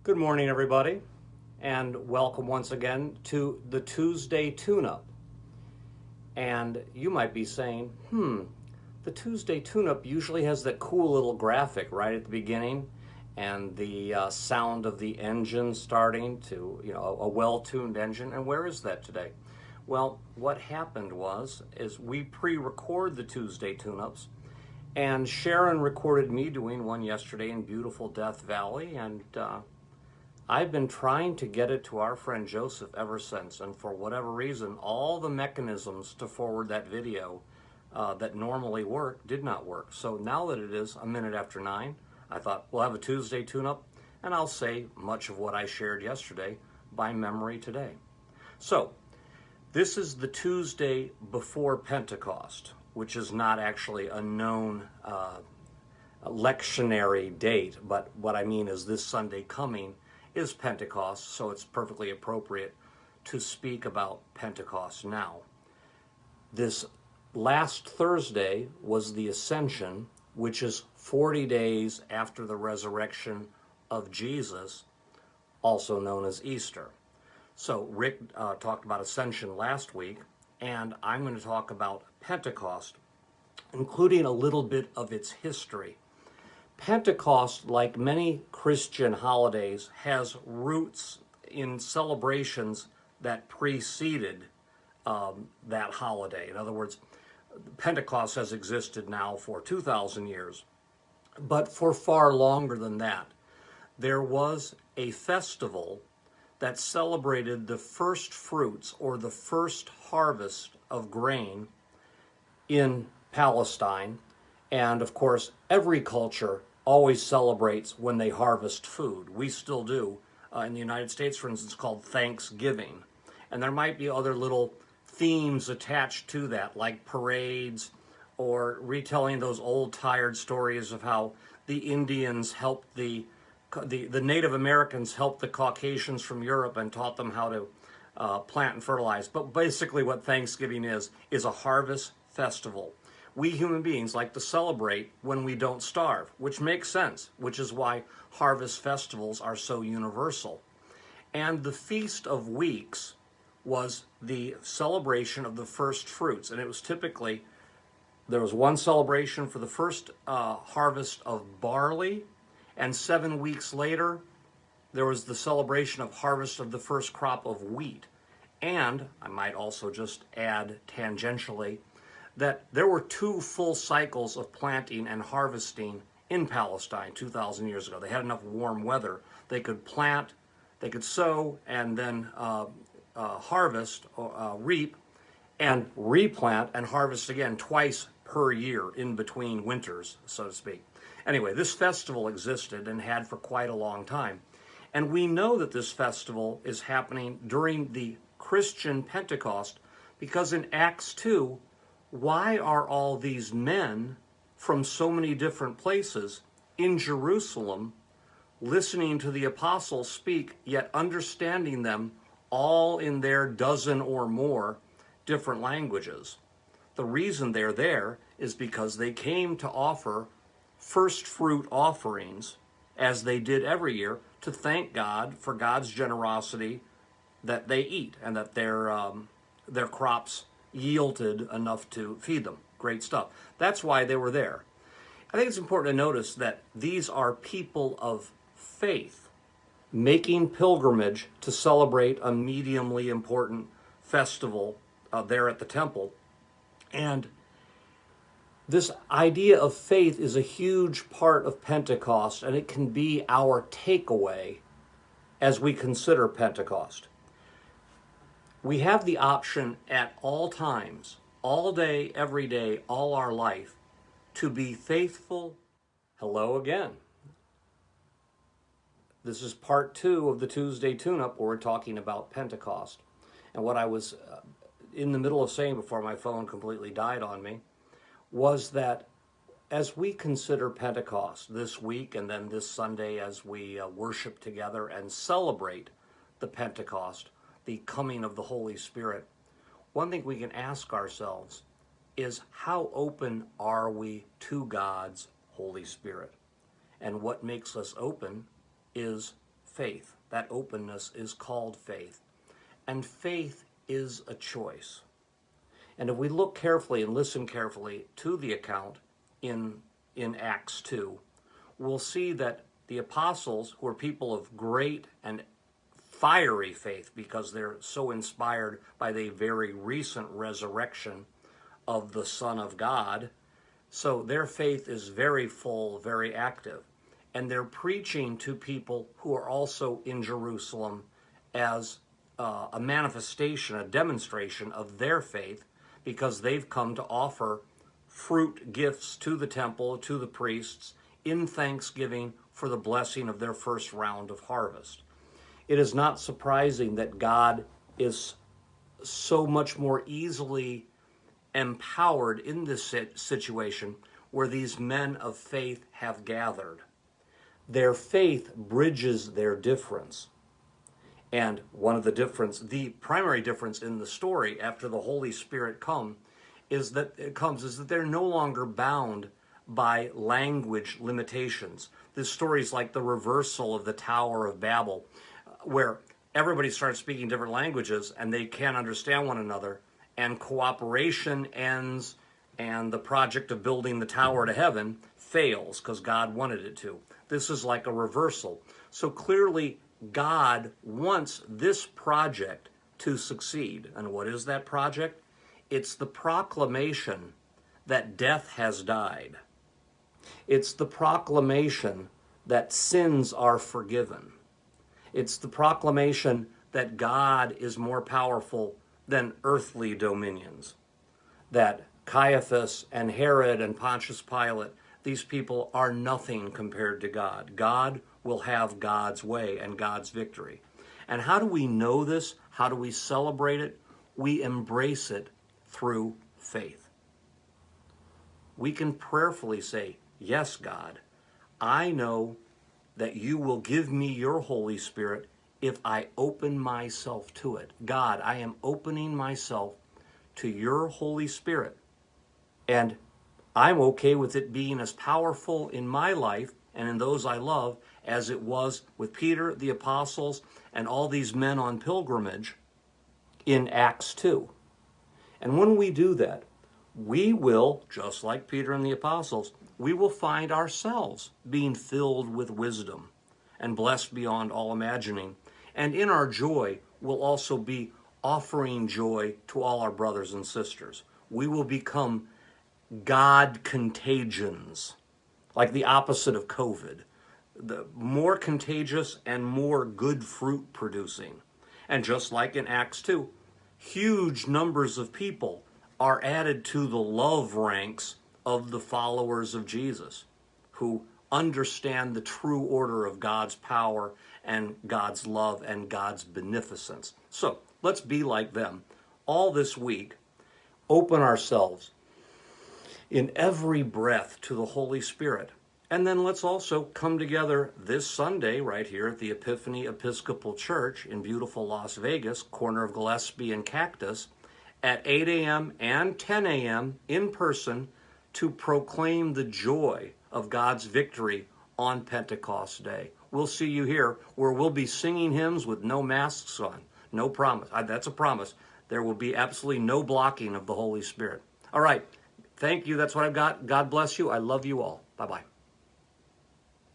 Good morning, everybody, and welcome once again to the Tuesday Tune-Up. And you might be saying, the Tuesday Tune-Up usually has that cool little graphic right at the beginning and the sound of the engine starting to, a well-tuned engine. And where is that today? Well, what happened is we pre-record the Tuesday Tune-Ups, and Sharon recorded me doing one yesterday in beautiful Death Valley, and I've been trying to get it to our friend Joseph ever since, and for whatever reason, all the mechanisms to forward that video that normally work did not work. So now that it is a minute after 9, I thought we'll have a Tuesday tune-up, and I'll say much of what I shared yesterday by memory today. So this is the Tuesday before Pentecost, which is not actually a known lectionary date, but what I mean is this Sunday coming is Pentecost, so it's perfectly appropriate to speak about Pentecost now. This last Thursday was the Ascension, which is 40 days after the resurrection of Jesus, also known as Easter. So Rick talked about Ascension last week, and I'm going to talk about Pentecost, including a little bit of its history. Pentecost, like many Christian holidays, has roots in celebrations that preceded that holiday. In other words, Pentecost has existed now for 2,000 years, but for far longer than that. There was a festival that celebrated the first fruits or the first harvest of grain in Palestine. And of course, every culture always celebrates when they harvest food. We still do. In the United States, for instance, called Thanksgiving. And there might be other little themes attached to that, like parades or retelling those old tired stories of how the Indians helped the Native Americans helped the Caucasians from Europe and taught them how to plant and fertilize. But basically what Thanksgiving is a harvest festival. We human beings like to celebrate when we don't starve, which makes sense, which is why harvest festivals are so universal. And the Feast of Weeks was the celebration of the first fruits. And it was typically, there was one celebration for the first harvest of barley, and 7 weeks later, there was the celebration of harvest of the first crop of wheat. And I might also just add tangentially, that there were 2 full cycles of planting and harvesting in Palestine 2,000 years ago. They had enough warm weather. They could plant, they could sow, and then harvest, reap, and replant and harvest again twice per year in between winters, so to speak. Anyway, this festival existed and had for quite a long time. And we know that this festival is happening during the Christian Pentecost because in Acts 2, why are all these men from so many different places in Jerusalem listening to the apostles speak, yet understanding them all in their dozen or more different languages? The reason they're there is because they came to offer first fruit offerings, as they did every year, to thank God for God's generosity that they eat and that their crops yielded enough to feed them. Great stuff. That's why they were there. I think it's important to notice that these are people of faith making pilgrimage to celebrate a mediumly important festival there at the temple. And this idea of faith is a huge part of Pentecost, and it can be our takeaway as we consider Pentecost. We have the option at all times, all day, every day, all our life, to be faithful. Hello again. This is part 2 of the Tuesday Tune-Up, where we're talking about Pentecost. And what I was in the middle of saying before my phone completely died on me was that as we consider Pentecost this week and then this Sunday as we worship together and celebrate the Pentecost, the coming of the Holy Spirit, one thing we can ask ourselves is how open are we to God's Holy Spirit? And what makes us open is faith. That openness is called faith. And faith is a choice. And if we look carefully and listen carefully to the account in Acts 2, we'll see that the apostles, who are people of great and fiery faith because they're so inspired by the very recent resurrection of the Son of God, so their faith is very full, very active. And they're preaching to people who are also in Jerusalem as a manifestation, a demonstration of their faith, because they've come to offer fruit gifts to the temple, to the priests, in thanksgiving for the blessing of their first round of harvest. It is not surprising that God is so much more easily empowered in this situation where these men of faith have gathered. Their faith bridges their difference. And the primary difference in the story after the Holy Spirit comes is that they're no longer bound by language limitations. This story is like the reversal of the Tower of Babel, where everybody starts speaking different languages and they can't understand one another, and cooperation ends, and the project of building the tower to heaven fails because God wanted it to. This is like a reversal. So clearly, God wants this project to succeed. And what is that project? It's the proclamation that death has died. It's the proclamation that sins are forgiven. It's the proclamation that God is more powerful than earthly dominions. That Caiaphas and Herod and Pontius Pilate, these people are nothing compared to God. God will have God's way and God's victory. And how do we know this? How do we celebrate it? We embrace it through faith. We can prayerfully say, yes, God, I know that you will give me your Holy Spirit if I open myself to it. God, I am opening myself to your Holy Spirit. And I'm okay with it being as powerful in my life and in those I love as it was with Peter, the apostles, and all these men on pilgrimage in Acts 2. And when we do that, we will, just like Peter and the apostles, we will find ourselves being filled with wisdom and blessed beyond all imagining. And in our joy, we'll also be offering joy to all our brothers and sisters. We will become God contagions, like the opposite of COVID. The more contagious and more good fruit producing. And just like in Acts 2, huge numbers of people are added to the love ranks of the followers of Jesus, who understand the true order of God's power and God's love and God's beneficence. So let's be like them. All this week, open ourselves in every breath to the Holy Spirit. And then let's also come together this Sunday right here at the Epiphany Episcopal Church in beautiful Las Vegas, corner of Gillespie and Cactus, at 8 a.m. and 10 a.m. in person to proclaim the joy of God's victory on Pentecost Day. We'll see you here, where we'll be singing hymns with no masks on. No promise. That's a promise. There will be absolutely no blocking of the Holy Spirit. All right. Thank you. That's what I've got. God bless you. I love you all. Bye-bye.